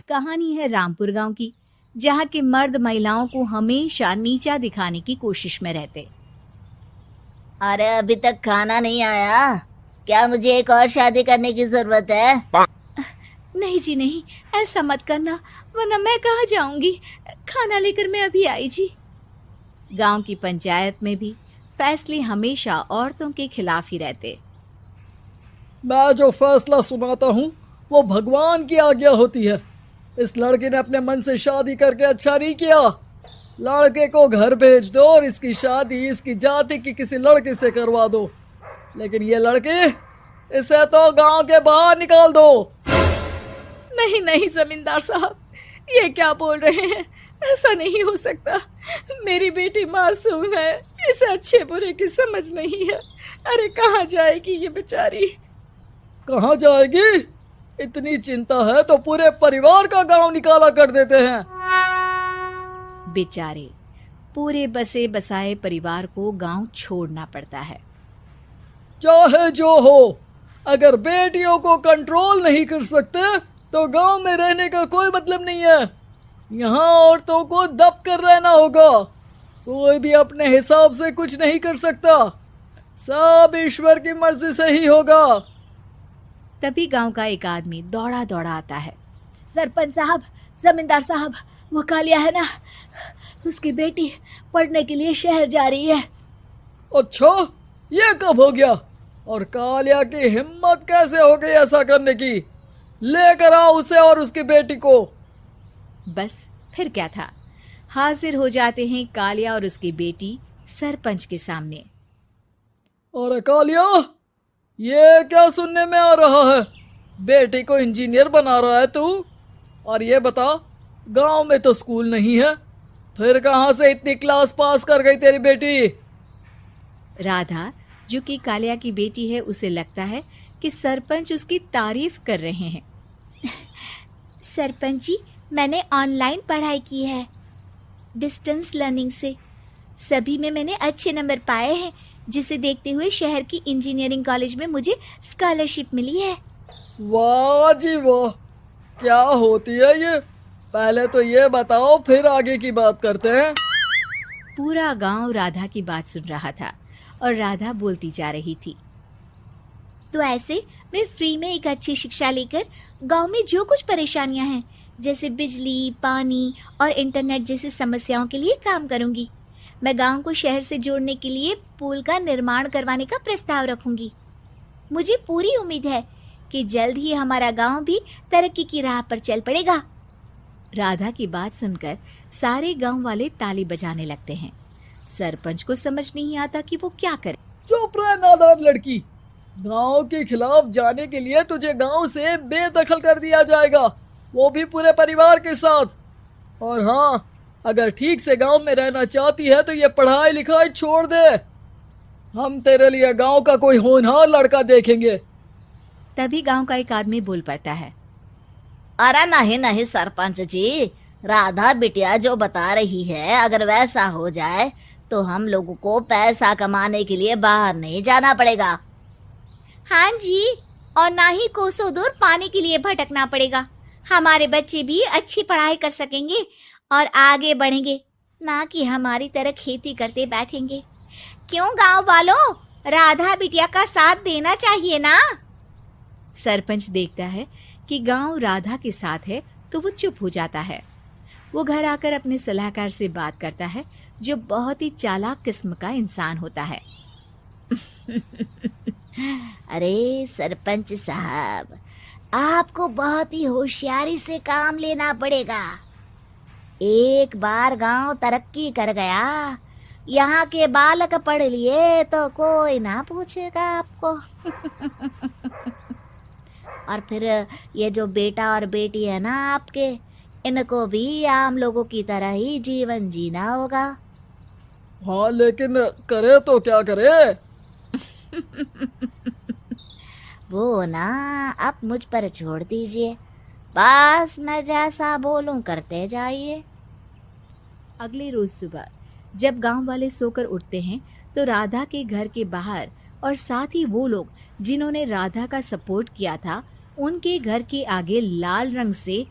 कहानी है रामपुर गांव की, जहां के मर्द महिलाओं को हमेशा नीचा दिखाने की कोशिश में रहते। अरे अभी तक खाना नहीं आया, क्या मुझे एक और शादी करने की जरूरत है? नहीं जी नहीं, ऐसा मत करना, वरना मैं कहाँ जाऊंगी। खाना लेकर मैं अभी आई जी। गांव की पंचायत में भी फैसले हमेशा औरतों के खिलाफ ही रहते। मैं जो फैसला सुनाता हूँ वो भगवान की आज्ञा होती है। इस लड़के ने अपने मन से शादी करके अच्छा नहीं किया। लड़के को घर भेज दो और इसकी शादी इसकी जाति की किसी लड़के से करवा दो, लेकिन ये लड़की, इसे तो गांव के बाहर निकाल दो। नहीं नहीं जमींदार साहब, ये क्या बोल रहे हैं? ऐसा नहीं हो सकता। मेरी बेटी मासूम है, इसे अच्छे बुरे की समझ नहीं है। अरे कहाँ जाएगी ये बेचारी? कहाँ जाएगी? इतनी चिंता है तो पूरे परिवार का गांव निकाला कर देते हैं। बेचारे पूरे बसे बसाए परिवार को गांव छोड़ना पड़ता है। चाहे जो हो, अगर बेटियों को कंट्रोल नहीं कर सकते तो गांव में रहने का कोई मतलब नहीं है। यहाँ औरतों को दब कर रहना होगा। कोई भी अपने हिसाब से कुछ नहीं कर सकता, सब ईश्वर की मर्जी से ही होगा। तभी गांव का एक आदमी दौड़ा दौड़ा आता है। सरपंच साहब, जमींदार साहब, वो कालिया है ना, उसकी बेटी पढ़ने के लिए शहर जा रही है। अच्छा, ये कब हो गया? और कालिया की हिम्मत कैसे हो गई ऐसा करने की? लेकर आओ उसे और उसकी बेटी को। बस फिर क्या था, हाजिर हो जाते हैं कालिया और उसकी बेटी सरपंच के सामने। अरे कालिया, ये क्या सुनने में आ रहा है? बेटी को इंजीनियर बना रहा है तू? और ये बता, गांव में तो स्कूल नहीं है, फिर कहां से इतनी क्लास पास कर गई तेरी बेटी? राधा, जो कि कालिया की बेटी है, उसे लगता है कि सरपंच उसकी तारीफ कर रहे हैं। सरपंच जी, मैंने ऑनलाइन पढ़ाई की है, डिस्टेंस लर्निंग से। सभी में मैंने अच्छे नंबर पाए हैं, जिसे देखते हुए शहर की इंजीनियरिंग कॉलेज में मुझे स्कॉलरशिप मिली है। वाह जी वाह, क्या होती है ये? पहले तो ये बताओ, फिर आगे की बात करते हैं। पूरा गांव राधा की बात सुन रहा था और राधा बोलती जा रही थी। तो ऐसे मैं फ्री में एक अच्छी शिक्षा लेकर गांव में जो कुछ परेशानियां हैं, जैसे बिजली, पानी और इंटरनेट जैसी समस्याओं के लिए काम करूंगी। मैं गांव को शहर से जोड़ने के लिए पुल का निर्माण करवाने का प्रस्ताव रखूंगी। मुझे पूरी उम्मीद है कि जल्द ही हमारा गांव भी तरक्की की राह पर चल पड़ेगा। राधा की बात सुनकर सारे गांव वाले ताली बजाने लगते हैं। सरपंच को समझ नहीं आता कि वो क्या करे। चुप रह नादान लड़की, गांव के खिलाफ जाने के लिए तुझे गांव से बेदखल कर दिया जाएगा, वो भी पूरे परिवार के साथ। और हाँ, अगर ठीक से गांव में रहना चाहती है तो ये पढ़ाई लिखाई छोड़ दे। हम तेरे लिए गांव का कोई होनहार लड़का देखेंगे। तभी गांव का एक आदमी बोल पड़ता है। अरे नहीं नहीं सरपंच जी, राधा बिटिया जो बता रही है, अगर वैसा हो जाए तो हम लोगों को पैसा कमाने के लिए बाहर नहीं जाना पड़ेगा। हाँ जी, और ना ही कोसों दूर पानी के लिए भटकना पड़ेगा। हमारे बच्चे भी अच्छी पढ़ाई कर सकेंगे और आगे बढ़ेंगे, ना कि हमारी तरह खेती करते बैठेंगे। क्यों गांव वालों, राधा बिटिया का साथ देना चाहिए ना। सरपंच देखता है कि गांव राधा के साथ है तो वो चुप हो जाता है। वो घर आकर अपने सलाहकार से बात करता है, जो बहुत ही चालाक किस्म का इंसान होता है। अरे सरपंच साहब, आपको बहुत ही होशियारी से काम लेना पड़ेगा। एक बार गांव तरक्की कर गया, यहाँ के बालक पढ़ लिए तो कोई ना पूछेगा आपको। और फिर ये जो बेटा और बेटी है ना आपके, इनको भी आम लोगों की तरह ही जीवन जीना होगा। हाँ, लेकिन करे तो क्या करे? वो ना आप मुझ पर छोड़ दीजिए, बस मैं जैसा बोलूं करते जाइए। अगले रोज सुबह जब गांव वाले सोकर उठते हैं तो राधा के घर के बाहर और साथ ही वो लोग जिन्होंने राधा का सपोर्ट किया था, उनके घर के आगे लाल रंग से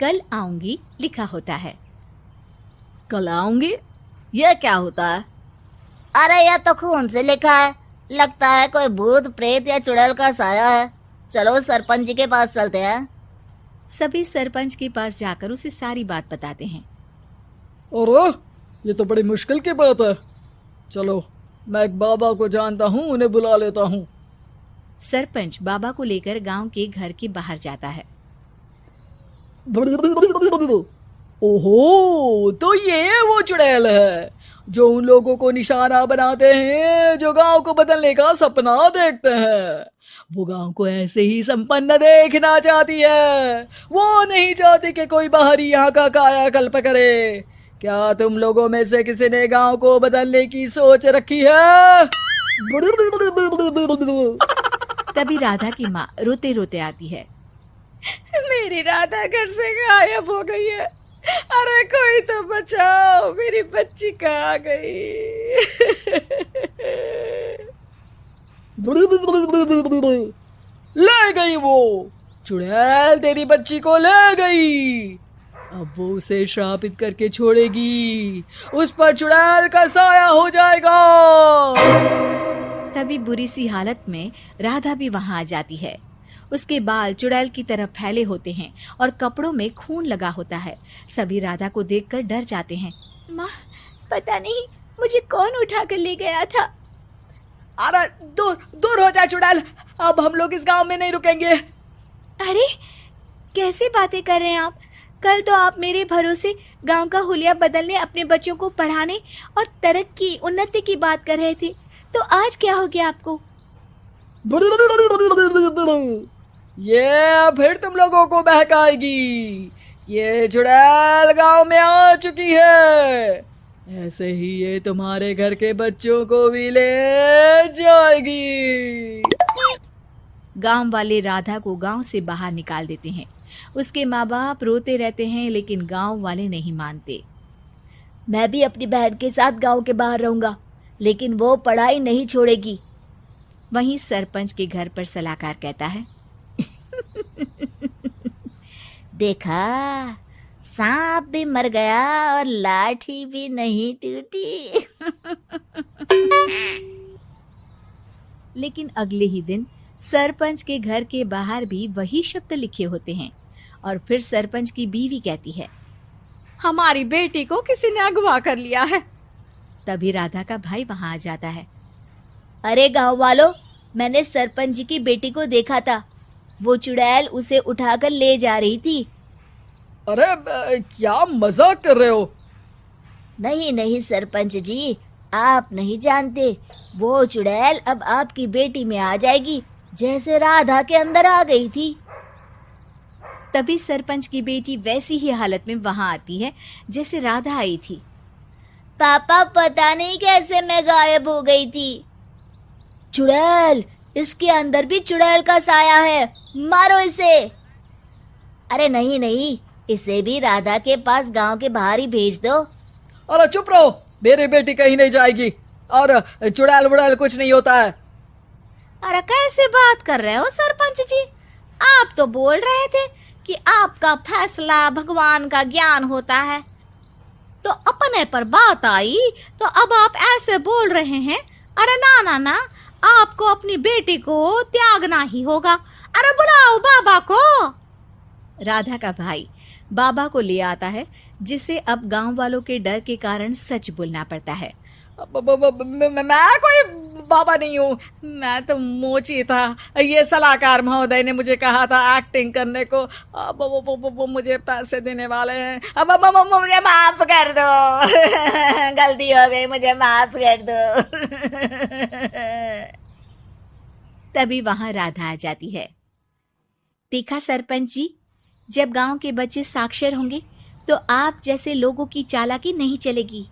कल आऊंगी लिखा होता है। कल आऊंगी, यह क्या होता है? अरे यह तो खून से लिखा है, लगता है कोई भूत प्रेत या चुड़ैल का साया है। चलो सरपंच जी के पास चलते हैं। सभी सरपंच के पास जाकर उसे सारी बात बताते हैं। अरे ये तो बड़ी मुश्किल की बात है। चलो मैं एक बाबा को जानता हूँ, उन्हें बुला लेता हूँ। सरपंच बाबा को लेकर गांव के घर के बाहर जाता है। ओहो, तो ये वो चुड़ैल है जो उन लोगों को निशाना बनाते हैं जो गांव को बदलने का सपना देखते हैं। वो गांव को ऐसे ही संपन्न देखना चाहती है, वो नहीं चाहती कि कोई बाहरी यहाँ का कायाकल्प करे। क्या तुम लोगों में से किसी ने गांव को बदलने की सोच रखी है? तभी राधा की माँ रोते रोते आती है। मेरी राधा घर से गायब हो गई है। अरे कोई तो बचाओ, मेरी बच्ची कहाँ गई? ले गई वो चुड़ैल, तेरी बच्ची को ले गई। अब वो उसे श्रापित करके छोड़ेगी, उस पर चुड़ैल का साया हो जाएगा। तभी बुरी सी हालत में राधा भी वहां आ जाती है। उसके बाल चुड़ैल की तरह फैले होते हैं और कपड़ों में खून लगा होता है। सभी राधा को देखकर डर जाते हैं। माँ, पता नहीं मुझे कौन उठा कर ले गया था। अरे दूर दूर हो जा चुड़ैल, अब हम लोग इस गांव में नहीं रुकेंगे। अरे कैसे बातें कर रहे हैं आप? कल तो आप मेरे भरोसे गांव का हुलिया बदलने, अपने बच्चों को पढ़ाने और तरक्की उन्नति की बात कर रहे थे, तो आज क्या हो गया आपको? ये फिर तुम लोगों को बहकाएगी। ये चुड़ैल गांव में आ चुकी है, ऐसे ही ये तुम्हारे घर के बच्चों को भी ले जाएगी। गांव वाले राधा को गांव से बाहर निकाल देते हैं। उसके माँ बाप रोते रहते हैं, लेकिन गांव वाले नहीं मानते। मैं भी अपनी बहन के साथ गांव के बाहर रहूंगा, लेकिन वो पढ़ाई नहीं छोड़ेगी। वहीं सरपंच के घर पर सलाहकार कहता है। देखा, सांप भी मर गया और लाठी भी नहीं टूटी। लेकिन अगले ही दिन सरपंच के घर के बाहर भी वही शब्द लिखे होते हैं। और फिर सरपंच की बीवी कहती है, हमारी बेटी को किसी ने अगवा कर लिया है। तभी राधा का भाई वहां आ जाता है। अरे गांव वालों, मैंने सरपंच जी की बेटी को देखा था। वो चुड़ैल उसे उठाकर ले जा रही थी। अरे क्या मजाक कर रहे हो? नहीं नहीं सरपंच जी, आप नहीं जानते। वो चुड़ैल अब आपकी बेटी में आ जाएगी, जैसे राधा के अंदर आ गई थी। तभी सरपंच की बेटी वैसी ही हालत में वहां आती है जैसे राधा आई थी। पापा, पता नहीं कैसे मैं गायब हो गई थी। चुड़ैल, इसके अंदर भी चुड़ैल का साया है, मारो इसे। अरे नहीं नहीं, इसे भी राधा के पास गांव के बाहर ही भेज दो। अरे चुप रहो, मेरी बेटी कहीं नहीं जाएगी और चुड़ैल वुड़ैल कुछ नहीं होता है। अरे कैसे बात कर रहे हो सरपंच जी? आप तो बोल रहे थे कि आपका फैसला भगवान का ज्ञान होता है, तो अपने पर बात आई तो अब आप ऐसे बोल रहे हैं। अरे ना ना ना, आपको अपनी बेटी को त्यागना ही होगा। अरे बुलाओ बाबा को। राधा का भाई बाबा को ले आता है, जिसे अब गांव वालों के डर के कारण सच बोलना पड़ता है। मैं कोई बाबा नहीं हूँ, मैं तो मोची था। ये सलाहकार महोदय ने मुझे कहा था एक्टिंग करने को। अब वो मुझे पैसे देने वाले हैं। अब मुझे माफ कर दो। गलती हो गई, मुझे माफ कर दो। तभी वहां राधा आ जाती है। देखा सरपंच जी, जब गांव के बच्चे साक्षर होंगे तो आप जैसे लोगों की चालाकी नहीं चलेगी।